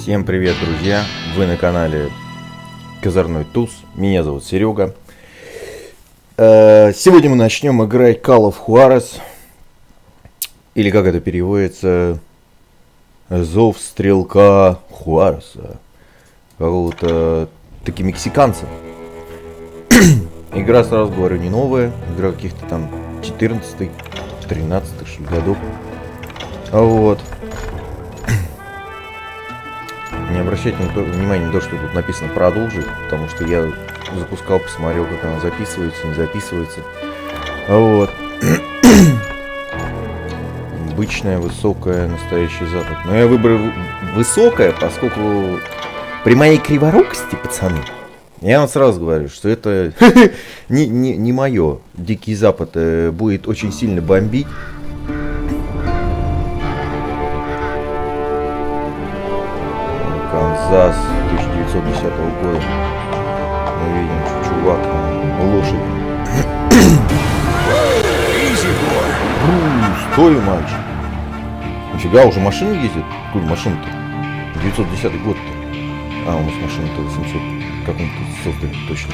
Всем привет, друзья! Вы на канале Козырной Туз. Меня зовут Серега. Сегодня мы начнем играть Call of Juarez. Или как это переводится? Зов стрелка Хуареса. Какого-то таки мексиканца. Игра, сразу говорю, не новая. Игра каких-то там 14-х, 13-х, что ли, годов. Вот. Не обращайте внимания на то, что тут написано продолжить, потому что я запускал, посмотрел, как она записывается, не записывается. Вот. Обычная, высокая, настоящий Запад. Но я выбрал высокое, поскольку при моей криворукости, пацаны, я вам сразу говорю, что это не мое. Дикий Запад будет очень сильно бомбить. Канзас 1910 года. Мы видим, что чувак лошадь. Стой, мальчик. Нифига, уже машины ездят? Какую машину-то? 910 год-то. А, у нас машина-то 800. Как он тут создали, точно.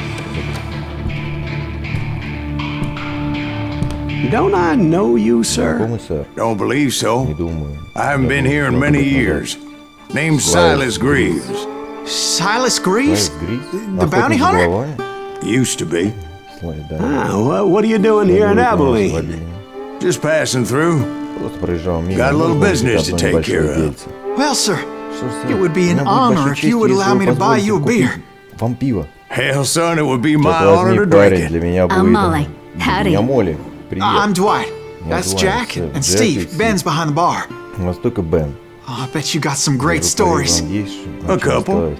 Don't I know you, sir? Знакомый, сэр? Don't believe so. Не думаю. I haven't been here in many years. Name's Silas Greaves. Silas Greaves? The Охотник bounty за hunter? головами? Used to be. What are you doing here in Abilene? Just passing through. Просто проезжал мимо. Got a little business to take care of. Well, sir, it would be an honor if you would allow me to buy you a beer. Вам пиво. Hell, son, it would be my Черт honor возьми, to drink парень, it. для меня будет... I'm Molly. Howdy. Я Молли. Привет. I'm Dwight. Я That's Dwight, Jack sir. and Jack Steve. и Ben's behind the bar. У нас только Бен. Oh, I bet you got some great stories. A couple.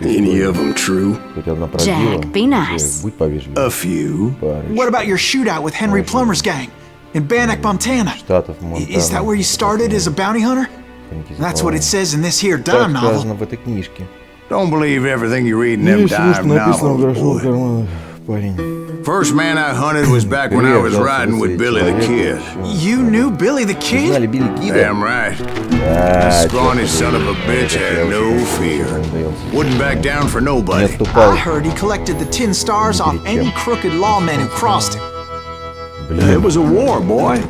Any of them true? Хоть одна правдива. Jack, be nice. Будь повежливее. A few. What about your shootout with Henry Plummer's gang in Bannock, Montana? Штатов Монтана. Is that where you started as a bounty hunter? That's what it says in this here Так dime сказано novel. в этой книжке. Don't believe everything you read in them dime написано в novels, грошовых boy. карманах, парень. First man I hunted was back when I was riding with Billy the Kid. You knew Billy the Kid? Знали Билли Кида? Damn right. Да, Scrawny son of a bitch had no fear. Wouldn't back down for Не nobody. отступал. I heard he collected the 10 stars off any crooked lawmen who crossed him. It was a war, boy.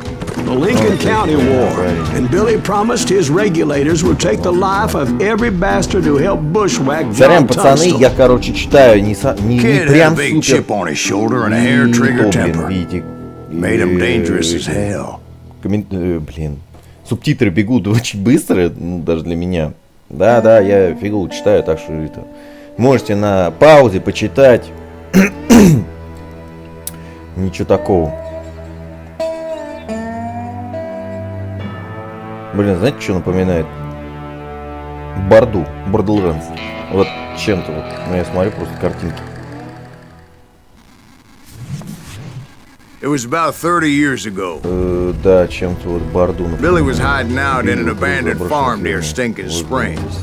The Lincoln County War. And Billy promised his regulators would take the life of every bastard who helped bushwhack Сорян, John пацаны, я, Tunstall. короче, читаю не Kid had a прям big супер. chip on his shoulder and a Не hair trigger то, блин, temper. видите. Made him dangerous as hell. Блин. Субтитры бегут очень быстро, ну, даже для меня. Да, я фигу читаю, так что это... Можете на паузе почитать. Ничего такого. Блин, знаете, что напоминает? Borderlands. Вот чем-то вот. Ну, я смотрю просто картинки. It was about 30 years ago. Да, чем-то вот Борду. Billy was hiding out in an abandoned farm near Stinking Springs.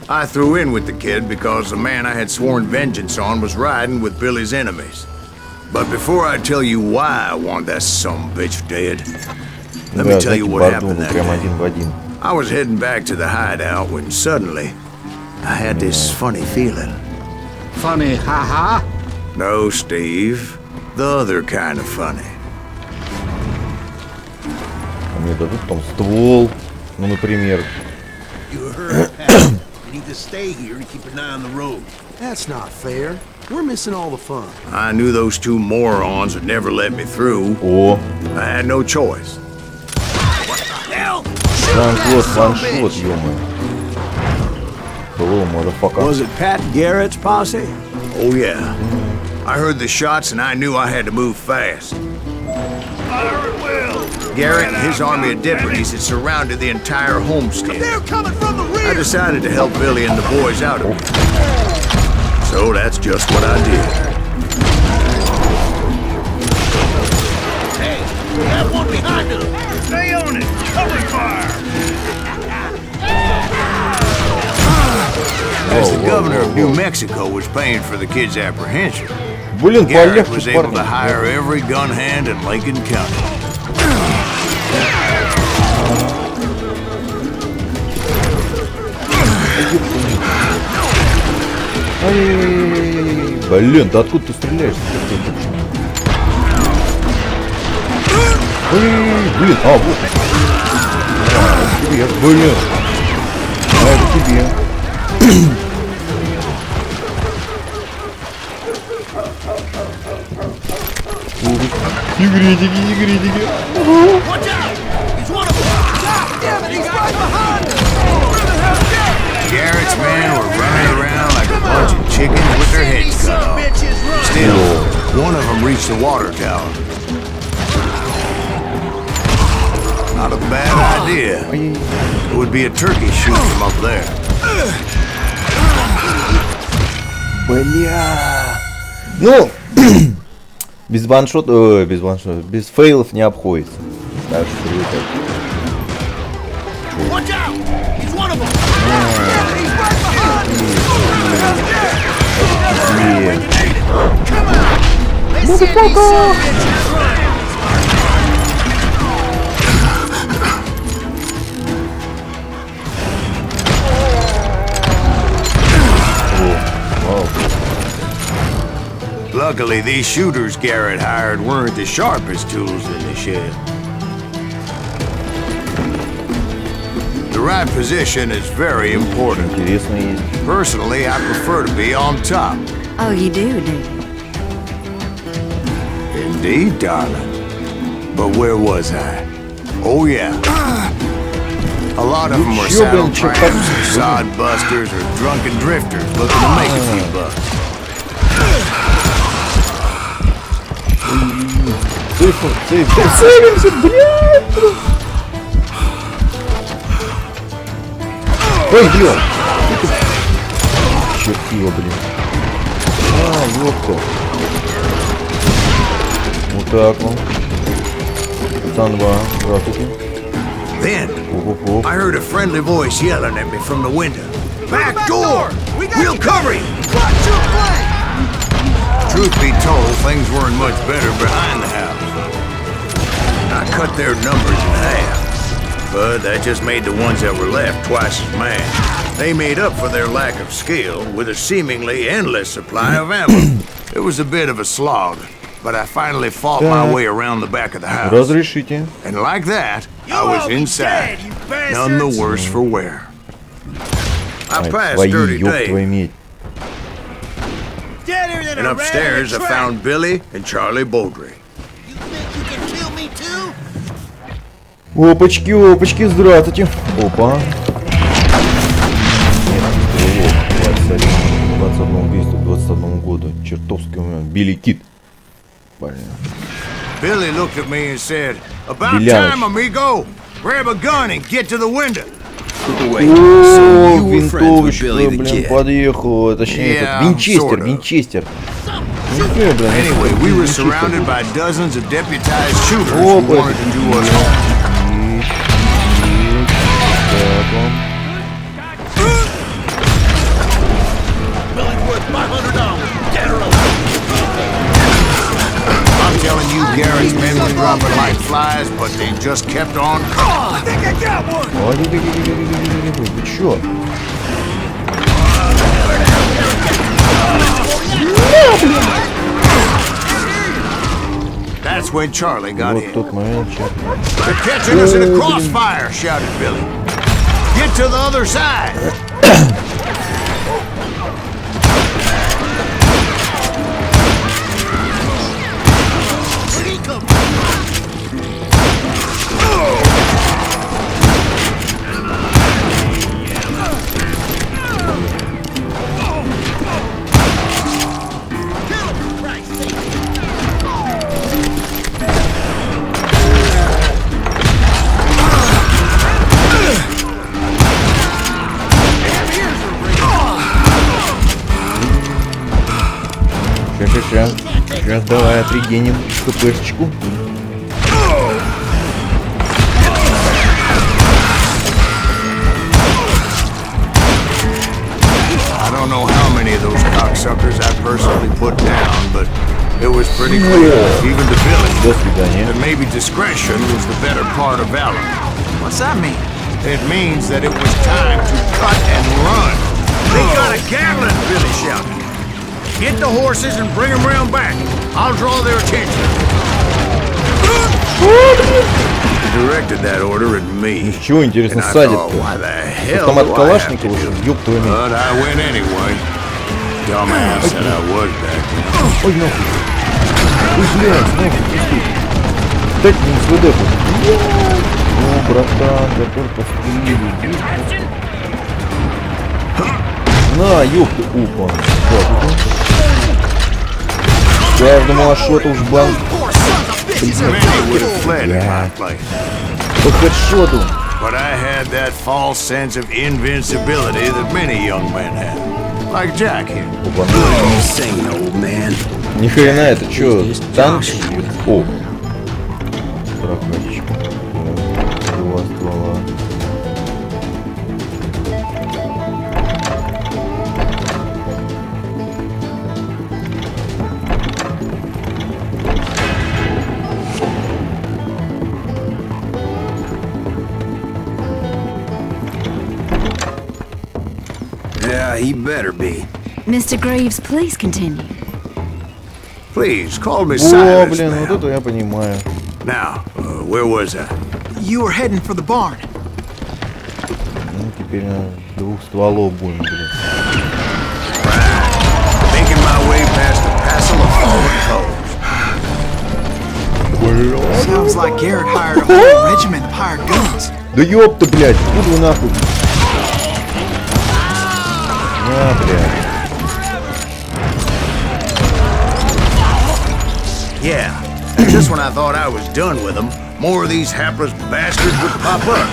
I threw in with the kid because the man I had sworn vengeance on was riding with Billy's enemies. But before I tell you why I want that sumbitch dead, let me tell you what happened that прям day. один в один. I was heading back to the hideout when suddenly I had this funny feeling. Funny, haha. No, Steve. The other kind of funny. Мне дадут там ствол, ну, например. You heard, Pat. You need to stay here and keep an eye on the road. That's not fair. We're missing all the fun. I knew those two morons would never let me through. О, I had no choice. ваншот, ё-моё. Hello, motherfucker. Was it Pat Garrett's posse? Oh, yeah. I heard the shots and I knew I had to move fast. Garrett and his army of deputies had surrounded the entire homestead. They're coming from the rear! I decided to help Billy and the boys out of it. So that's just what I did. Hey, we have one behind us! Stay on it! Cover fire! As the governor of New Mexico was paying for the kid's apprehension, Блин, Garrett was полегче, able to парни. hire every gun hand in Lincoln County. Ай-яй-яй-яй-яй-яй. Блин, да откуда ты стреляешь? Ой, блин, а, вот. А, тебе, блин. А, это тебе. Секретики, секретики. Garrett's men were running around like a bunch of chickens with their heads cut off. Still, one of them reached the water tower. Not a bad idea. It would be a turkey shoot from up there. Бля. Ну, без ваншота, без фейлов не обходится. Так что привыкай. Luckily, these shooters Garrett hired weren't the sharpest tools in the shed. The right position is very important. Интересно есть. Personally, I prefer to be on top. Oh, you do you? Indeed, darling. But where was I? Oh, yeah. A lot of them were saddle tramps, sod busters, or drunken drifters looking to make a few bucks. Целимся, блядь! Ой, блядь! Черт его, блин. А, ёпта. Вот так вот. Пацан 2, здравствуйте. Then, I heard a friendly voice yelling at me from the window. Back door! We'll cover you! Truth be told, things weren't much better behind the house. I cut their numbers in half, but that just made the ones that were left twice as mad. They made up for their lack of skill with a seemingly endless supply of ammo. It was a bit of a slog, but I finally fought my way around the back of the house. Разрешите. And like that, I was inside, none the worse for wear. I passed Твои, Dirty ёб твою Dave, медь. and upstairs I found Billy and Charlie Bowdre. Опачки, опачки, здравствуйте. Опа. Нет, 21 убийство к 21 году. Чертовски умеет. Билли Кит. Блин. Billy looked at me and said, "About Беляныч. time, amigo. Grab a gun and get to the window." О, винтовочка, блин, подъехала. Точнее, Yeah, этот Винчестер, sort of. Винчестер. Ну, блин, Anyway, we were Винчестер. surrounded by dozens of deputized shooters who Опа. wanted to do us harm. Так, он. I'm telling you, Garrett's men were dropping like flies, but they just kept on coming. Вы чё? That's when Charlie got Вот in. тот момент, чё. They're catching us in a crossfire, shouted Billy. Get to the other side. Сейчас давай отрегеним хпшечку. I don't know how many of those cocksuckers I've heard personally put down, but it was pretty clear, even to Billy, До свидания. that maybe discretion was the better part of valor. What's that mean? It means that it was time to cut and run. They got a Gatling, Billy shouted. Get the horses and bring them round back. I'll draw their attention. He directed that order at me. Чего, интересно, And I садит-то? thought, why the hell Автомат do I have to Калашникова, do it? ёб твою мать. But I went anyway. Dumbass that I was back then. Ой, нахуй. Ой, блядь, снайпер, пиздец. Дайте мне СВД хоть. О, братан, я только стрелю. На, ёпта, опа. Каждому ашоту уж банк. Many would have fled in my place. По хедшоту. But I had that false sense of invincibility that many young men have. Like Jack here. Insane, old man. Ни хрена, это чё, танк? О, прокатчик. Два ствола. Yeah, he better be. Mr. Graves, please continue. Please, call me О, Silas, блин, вот ma'am. это я понимаю. Now, where was I? You were heading for the barn. Ну, теперь на двух стволов будем, блин. Making my way past a passel of fallen foes. Sounds like Garrett hired a whole regiment of hired guns. Да ёпта, блядь, куда вы нахуй? А, блядь. Yeah, just when I thought I was done with them, more of these hapless bastards would pop up.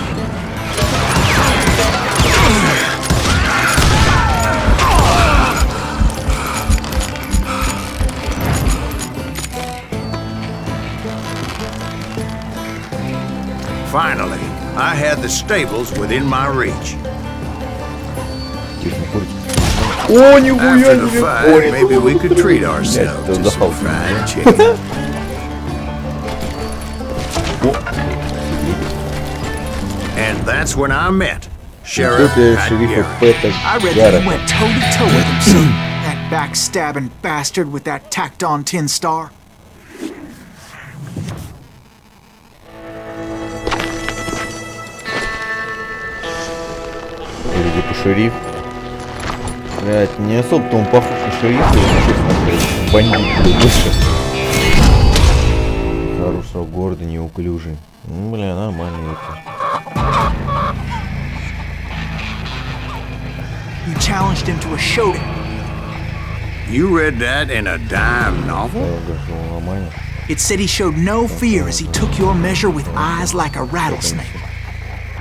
Finally, I had the stables within my reach. О, нихуя After the себе! fight, Ой, maybe we could treat ourselves Это to some захал. fried chicken. And that's when I met Sheriff Тут Pat шерифа Garrett. Пэта I read that Гаррета. you went toe-to-toe with him, son. That backstabbing bastard with that tacked-on tin star. Или типа шериф. Блять, не особо-то он похож на шерифа, если честно, блядь. Бандит, блядь, быстро. Хорошего города, неуклюжий. Ну, бля, нормально это. You challenged him to a showdown. You read that in a dime novel? Да, да, нормально. It said he showed no fear as he took your measure with eyes like a rattlesnake.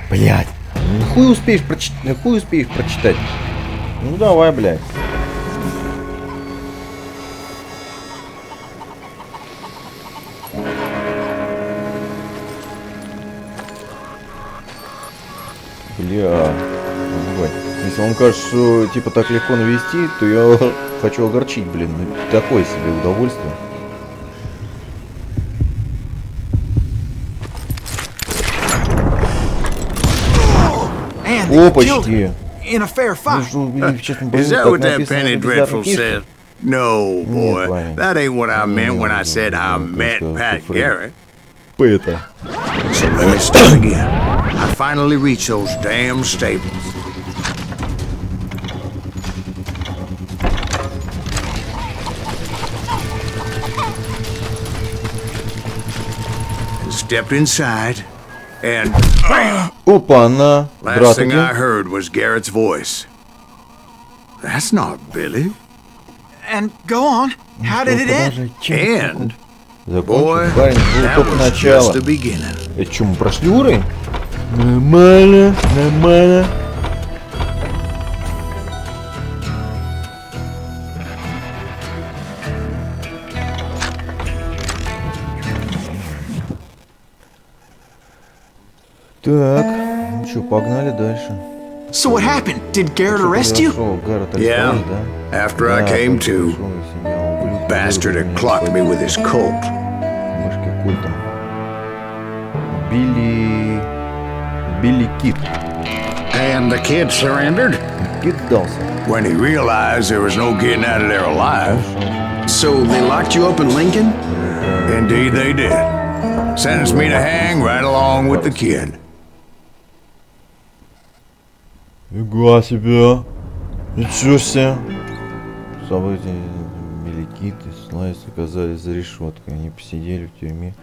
Блять, ну хуй успеешь прочитать. Ну давай, блядь. Бля, ебать. Если вам кажется, что типа так легко навести, то я хочу огорчить, блин. Ну, такое себе удовольствие. And they Опачки. killed him in a fair Ну, fight. что, блин, честно, Is блин, that так what that написано penny в dreadful бесплатной книжке. said? No, boy. Парень. That ain't what I meant when I said I Ну, met просто Pat Фред. Garrett. Пэта. So let me start again. I finally reached those damn stables. And stepped inside, and Опа, она. last thing I Здравствуйте. heard was Garrett's voice. That's not Billy. And go on. How did it end? And, Закончил, boy, парень, было that только was начало. just the beginning. Это что, мы прошли уровень? Нормально, нормально. Так, ну что, погнали дальше. So what happened? Did Garrett arrest you? Yeah. After I came to, bastard had clocked me with his colt. Мышки культом. Билли Кит. And the kid surrendered? Кит дался. When he realized there was no getting out of there alive, So they locked you up in Lincoln? indeed they did. Sentenced me to hang right along with the kid. Фига себе. Ничего себе. События Билли Кит и Слайс оказались за решеткой. Они посидели в тюрьме.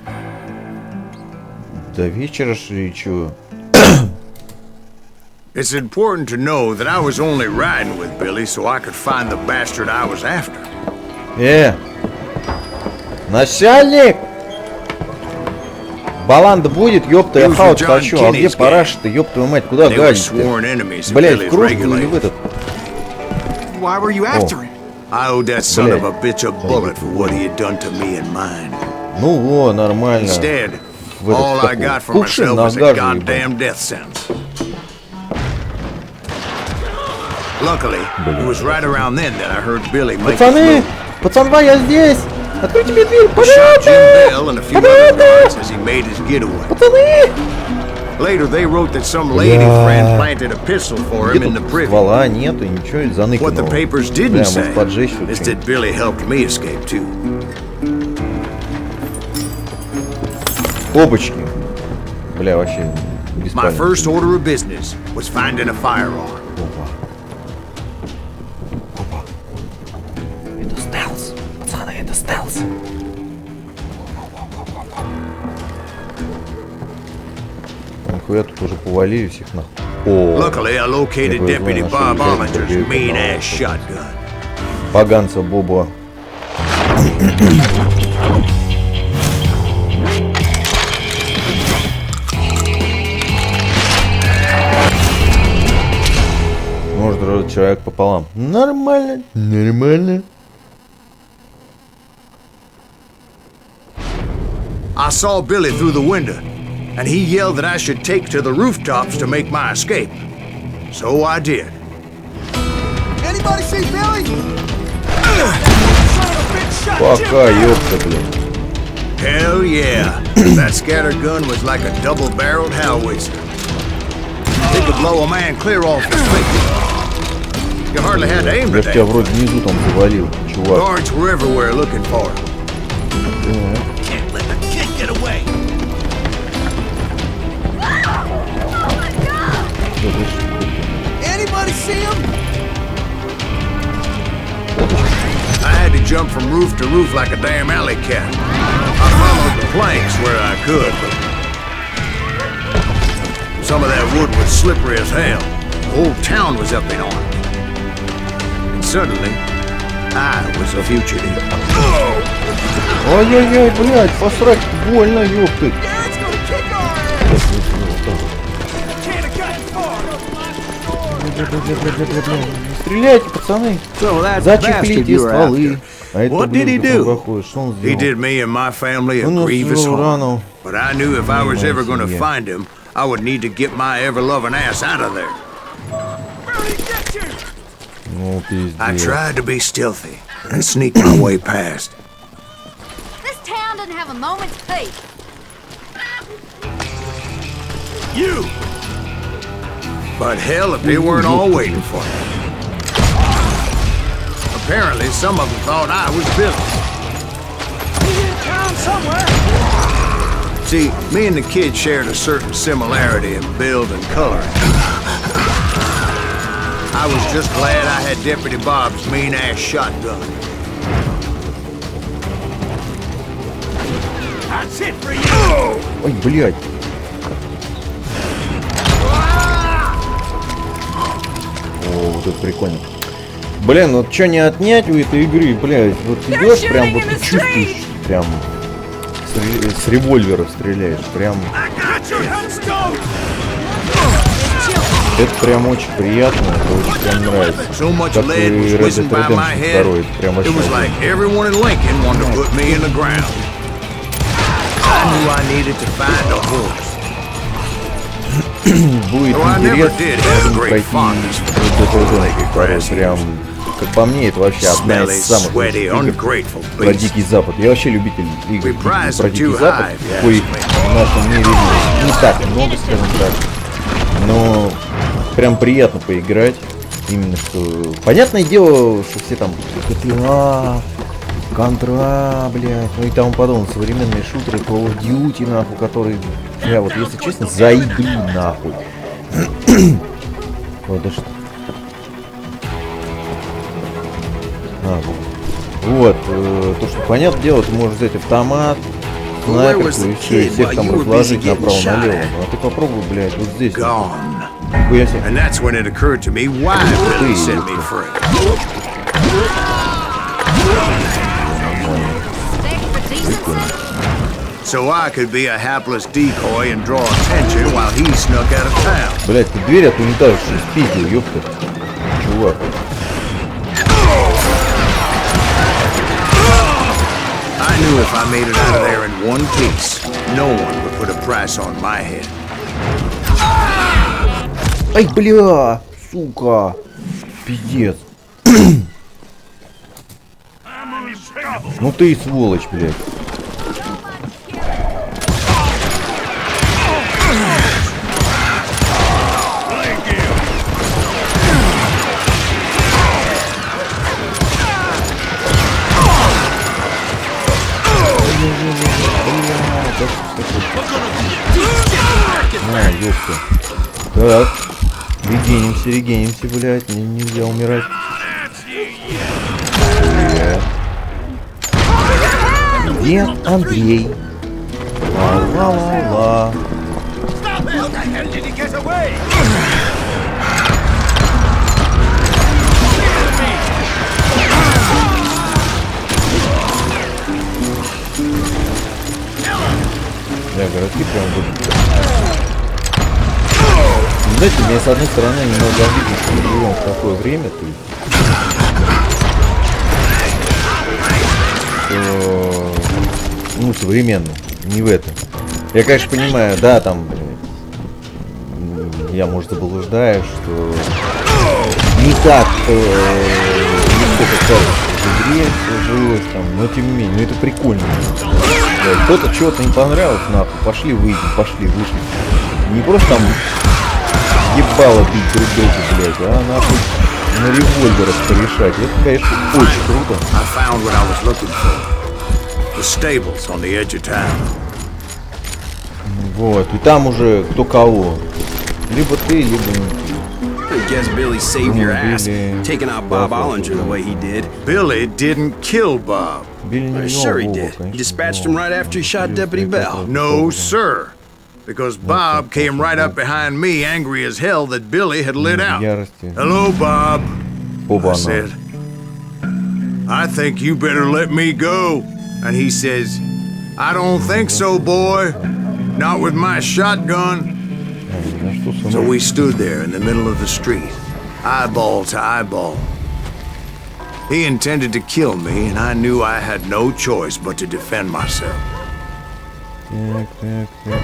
До вечера шли, чё? It's important to know that I was only riding with Billy so I could find the bastard I was after. Начальник! Баланда будет, ёпта, я хавать хочу. А где параша-то, ёпта твою мать, куда гадить-то? Блять, в кружку или в этот? Why were you after him? I owed that son of a bitch a bullet for what he had done to me and mine. Ну во, нормально. Instead, В этот all I такой got for кувшин myself на was a гаже, goddamn death sentence. Luckily, it was right around then that I heard Billy make his Пацаны! move. Пацанва, я здесь! Откройте мне дверь, Shot Jim пожалуйста! Bell and a few other guards as he made his getaway. Пацаны! Later, they wrote that some lady friend planted a pistol for him Где in the тут privy. ствола нету, ничего, What the заныканного. papers Бля, didn't может say поджечь тут is что-нибудь. that Billy helped me escape too. Опачки. Бля, вообще My беспалевно. first order of business was finding a firearm. Опа. Опа. Это стелс. Пацаны, это стелс. Нихуя тут уже повалили всех нахуй. О, Luckily, I located Never Deputy mind, I Bob should've Ollinger's taken the mean-ass vehicle. shotgun. поганца Боба. Может, человек пополам. Нормально, нормально. I saw Billy through the window, and he yelled that I should take to the rooftops to make my escape. So I did. Anybody see Billy? Пока, ёпта, блин. Hell yeah. That scatter gun was like a double-barreled howitzer. It could blow a man clear off his feet. You hardly had to aim Я at ж тебя that. вроде внизу там завалил, чувак. Guards were everywhere looking for him. Can't let the kid get away. Anybody see him? I had to jump from roof to roof like a damn alley cat. I followed the planks where I could, but some of that wood was slippery as hell. The whole town was up in arms. And suddenly, I was a fugitive. Ай-яй-яй, блядь, посрать больно, ёпты. Garrett's gonna kick our ass! Стреляйте, пацаны. So that Зачехлите bastard you were стволы. after. А это, What did he блин, do? плохое. Что он He сделал? did me and my family a Он grievous сделал harm. рану. But I knew if I was ever going to Yeah. find him, I would need to get my ever-loving ass out of there. Ну, I пиздец. tried to be stealthy and sneak my way past. This town doesn't have a moment's peace. You! But hell, if they weren't all waiting for me. Apparently, some of them thought I was Billy. See, me and the kid shared a certain similarity in build and coloring. I was just glad I had Deputy Bob's mean-ass shotgun. That's it for you. Ой, блядь. О, вот это прикольно. Блин, вот что не отнять у этой игры, блядь, вот идешь прям, вот ты чувствуешь, прям с револьвера стреляешь, прям. Это прям очень приятно, это очень прям нравится. So much Как lead и was Red whizzing Dead by my Redemption head, 2, это прям вообще. it was like everyone in Lincoln wanted to put me in the ground. I knew I needed to find a horse. будет Though I never интересно, did have a можем great пройти fondness for Red four-legged Dead прям, как по мне, это вообще одна Smelly, из самых sweaty, лучших игр ungrateful про beast. Дикий Запад. Я вообще любитель игр We prize про them Дикий too Запад, high, if you коих ask me. в нашем мире не так много, скажем так. Но прям приятно поиграть. Именно что... Понятное дело, что все там GTA, Контра, блядь, ну и тому подобное. Современные шутеры, Call of Duty, нахуй, которые... Я вот, если честно, заебли, нахуй. Вот, да что... Вот, то, что, понятное дело, ты можешь взять автомат, снайперку и все, и всех там разложить направо-налево. А ты попробуй, блядь, вот здесь. Gone. Нихуя себе. And that's when it occurred to me why Billy set me free. So I could be a hapless decoy and draw attention while he snuck out of town. Блядь, ты дверь от унитаза что спиздил, ёпта. Чувак. I knew if I made it out of there in one piece, no one would put a price on my head. Ай, бля, сука. Пиздец. Ну ты и сволочь, блядь. На, ёпта. Так. Регенимся, регенимся, блядь. Нельзя умирать. Где Андрей? Ла-ла-ла-ла. Да, городки прям вот. Знаете, мне с одной стороны немного обидно, что мы живем в такое время, то есть, что, ну, современно, не в этом. Я, конечно, понимаю, да, там, я, может, заблуждаюсь, что не так легко, как кажется, в игре жилось, там, но тем не менее, ну это прикольно. Да, кто-то чего-то не понравилось, нахуй, пошли выйдем, пошли, вышли. Не просто там ебало бить друг друга, блядь, а нахуй на револьверах порешать. Это, конечно, очень круто. I found what I was looking for. The stables on the edge of town. Вот, и там уже кто кого. Либо ты, либо не ты. I guess Billy saved your ass, taking out Bob Ollinger the way he did. Billy didn't kill Bob. Билли не Sure he виноват, did. He конечно, dispatched но- him right after he shot Deputy Bell. No, sir. Because Bob came right up behind me, angry as hell that Billy had lit out. Ярости. Hello, Bob, I Оба-на. said. I think you better let me go. And he says, I don't think so, boy. Not with my shotgun. Ну что, So сынок? we stood there in the middle of the street, eyeball to eyeball. He intended to kill me, and I knew I had no choice but to defend myself. Так, так, так.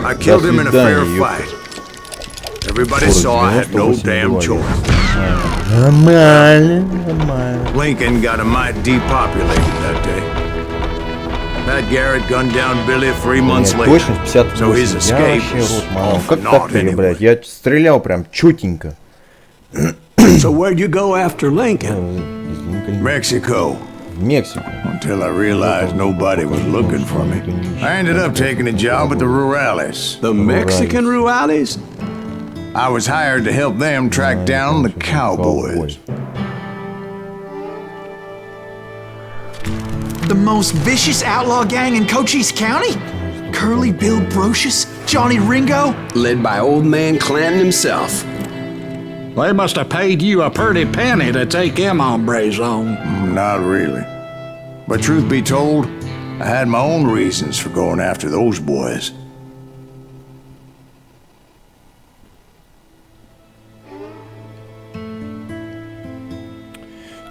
I killed him in a fair свидания, fight. Everybody saw I had no 98 damn долларов. choice. Нормально, нормально. Lincoln got a mite depopulated that day. Pat Garrett gunned down Billy 3 months Нет, later, точность 58. so his Я escape вообще was рот мало. off Как and так, on anyway. блядь? Я стрелял прям чётенько. So where'd you go after Lincoln? Mexico, В Мексику. until I realized nobody was looking for me. I ended up taking a job at the Rurales. The Mexican Ruales? I was hired to help them track down the cowboys. The most vicious outlaw gang in Cochise County? Curly Bill Brocious? Johnny Ringo? Led by old man Clanton himself. They must have paid you a pretty penny to take them hombres on. Not really. But truth be told, I had my own reasons for going after those boys.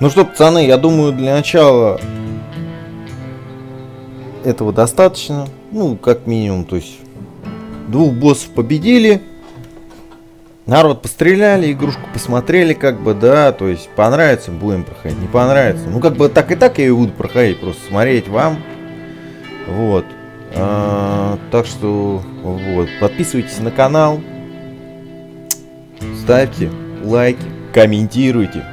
Ну что, пацаны, я думаю, для начала этого достаточно. Ну, как минимум, то есть 2 боссов победили. Народ постреляли, игрушку посмотрели, как бы, да, то есть понравится, будем проходить, не понравится. Ну, как бы так и так я ее буду проходить, просто смотреть вам. Вот. Так что, вот, подписывайтесь на канал, ставьте лайки, комментируйте.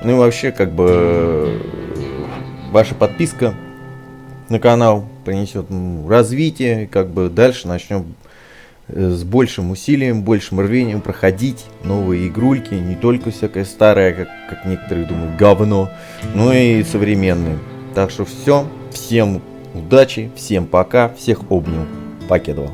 Ну и вообще, как бы, ваша подписка на канал принесет развитие, как бы дальше начнем с большим усилием, большим рвением проходить новые игрульки, не только всякое старое, как некоторые думают, говно, но и современные. Так что все, всем удачи, всем пока, всех обнял, покедова.